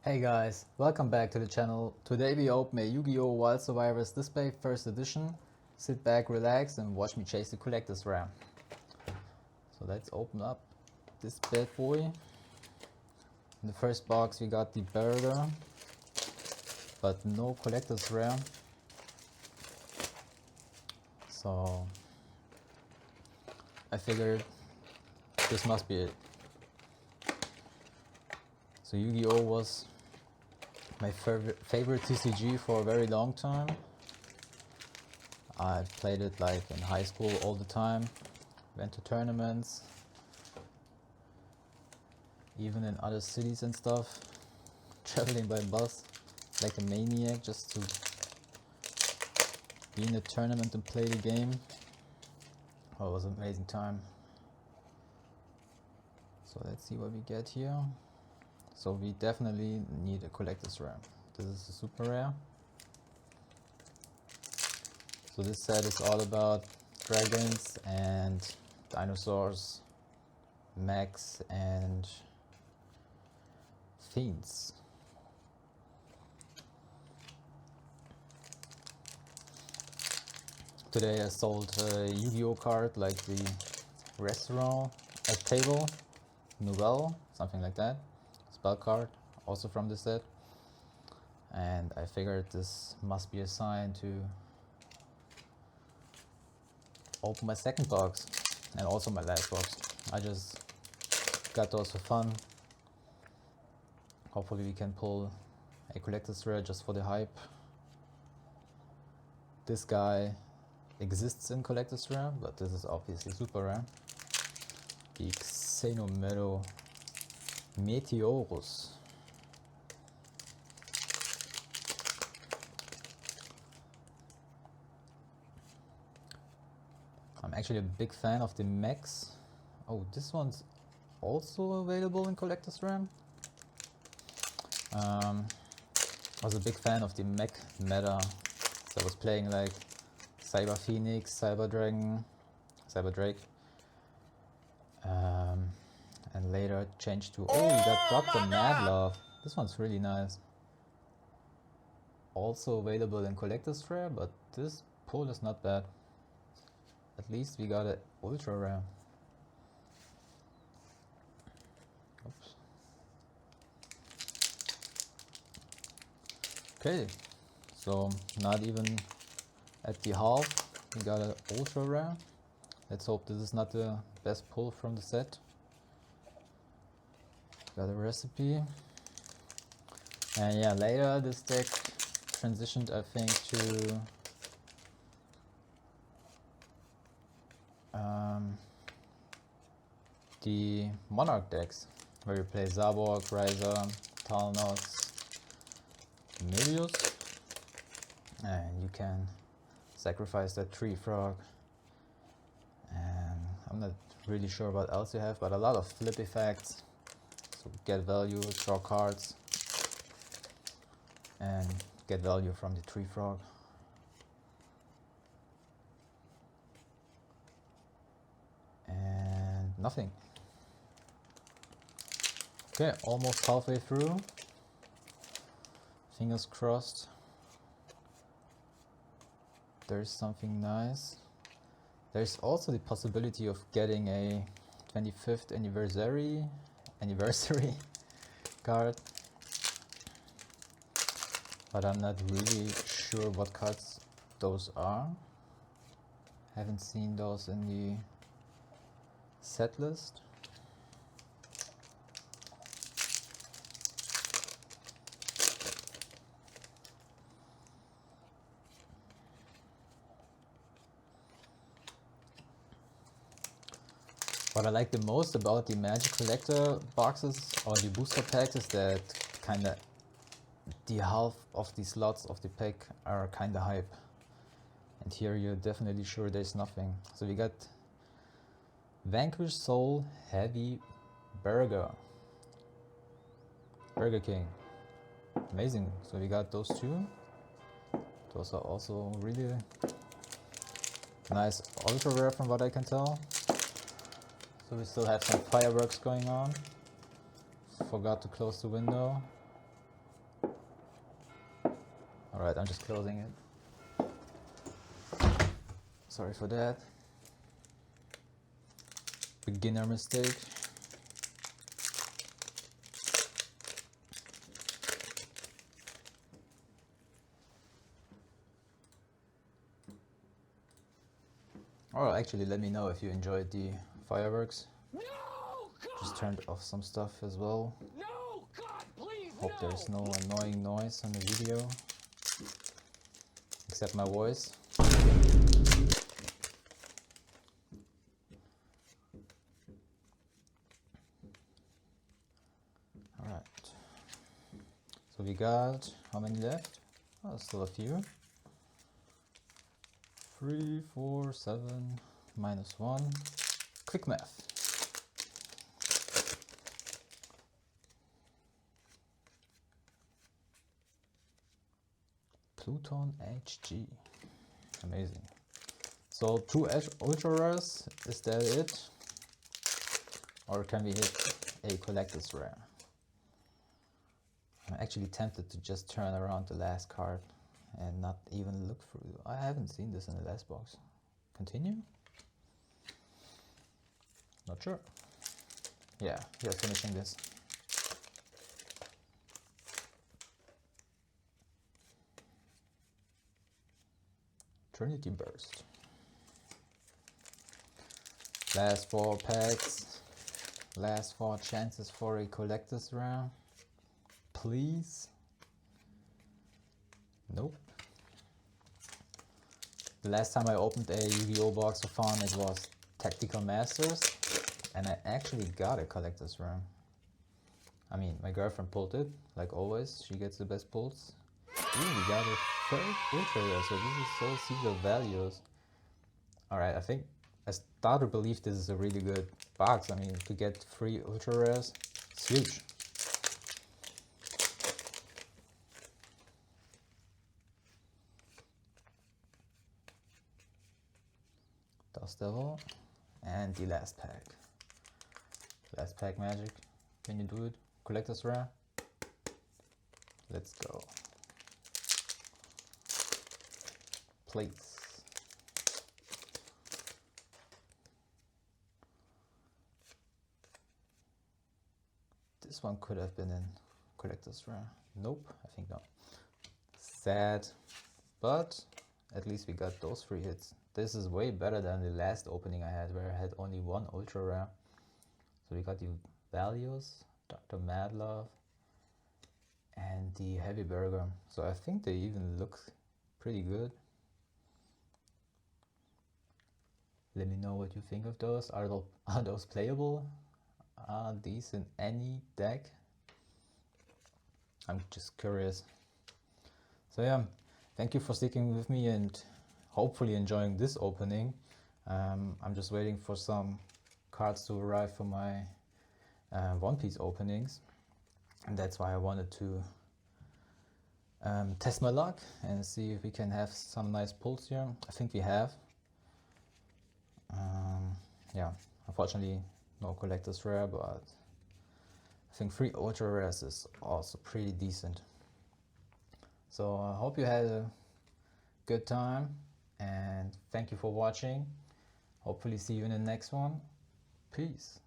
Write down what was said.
Hey guys, welcome back to the channel. Today we open a YuGiOh Wild Survivors Display First Edition. Sit back, relax and watch me chase the collector's rare. So let's open up this bad boy. In the first box we got the burger, but no collector's rare. So I figured this must be it. So YuGiOh was my favorite TCG for a very long time. I played it like in high school all the time, went to tournaments, even in other cities and stuff, traveling by bus like a maniac just to be in a tournament and play the game. Oh, it was an amazing time. So let's see what we get here. So we definitely need a collector's rare. This is a super rare. So this set is all about dragons and dinosaurs, mechs and fiends. Today I sold a YuGiOh card like the restaurant at table, Nouvelle, something like that. Spell card, also from the set. And I figured this must be a sign to open my second box and also my last box. I just got those for fun. Hopefully we can pull a collector's rare just for the hype. This guy exists in collector's rare, but this is obviously super rare. The Xenomero Meteorus. I'm actually a big fan of the mechs. Oh, this one's also available in collector's rare. I was a big fan of the mech meta. So I was playing like Cyber Phoenix, Cyber Dragon, Cyber Drake. And later changed to, oh, we got Dr. Madlove. This one's really nice. Also available in collector's rare, but this pull is not bad. At least we got an ultra rare. Oops. Okay, so not even at the half, we got an ultra rare. Let's hope this is not the best pull from the set. Got a recipe. And yeah, later this deck transitioned, I think, to the Monarch decks, where you play Zaborg, Riser, Talnox, Milius, and you can sacrifice that tree frog. And I'm not really sure what else you have, but a lot of flip effects. So get value, draw cards, and get value from the tree frog. And nothing. Okay, almost halfway through. Fingers crossed. There's something nice. There's also the possibility of getting a 25th anniversary card, but I'm not really sure what cards those are. Haven't seen those in the set list. What I like the most about the Magic Collector boxes or the booster packs is that kinda the half of the slots of the pack are kinda hype. And here you're definitely sure there's nothing. So we got Vanquish Soul Heavy Burger King. Amazing. So we got those two. Those are also really nice ultra rare from what I can tell. So we still have some fireworks going on. Forgot to close the window. Alright, I'm just closing it. Sorry for that. Beginner mistake. Or actually, let me know if you enjoyed the fireworks. No, God! Just turned off some stuff as well. No, God, please, Hope no! there's no annoying noise on the video. Except my voice. Alright. So we got, how many left? Oh, still a few. 3, 4, 7, minus 1. Quick math. Pluton HG. Amazing. So 2 ultra rares, is that it? Or can we hit a collector's rare? I'm actually tempted to just turn around the last card and not even look through. I haven't seen this in the last box. Continue? Not sure. Yeah, we are finishing this. Trinity Burst. Last 4 packs. Last 4 chances for a collector's rare. Please. Nope. The last time I opened a YuGiOh box for fun, it was Tactical Masters, and I actually got a collector's rare. I mean, my girlfriend pulled it, like always. She gets the best pulls. Ooh, we got a third ultra rare, so this is so Caesar values. Alright, I think I start to believe this is a really good box. I mean, to get 3 ultra rares, it's huge. Dust Devil, and the last pack. Last pack magic. Can you do it? Collector's rare. Let's go. Please. This one could have been in collector's rare. Nope, I think not. Sad, but at least we got those 3 hits. This is way better than the last opening I had, where I had only 1 ultra rare. So we got the values, Dr. Madlove, and the Heavy Burger. So I think they even look pretty good. Let me know what you think of those. Are those playable? Are these in any deck? I'm just curious. So yeah, thank you for sticking with me and hopefully enjoying this opening. I'm just waiting for some cards to arrive for my One Piece openings, and that's why I wanted to test my luck and see if we can have some nice pulls here. I think we have. Yeah, unfortunately no collector's rare, but I think 3 ultra rares is also pretty decent. So I hope you had a good time, and thank you for watching. Hopefully see you in the next one. Peace.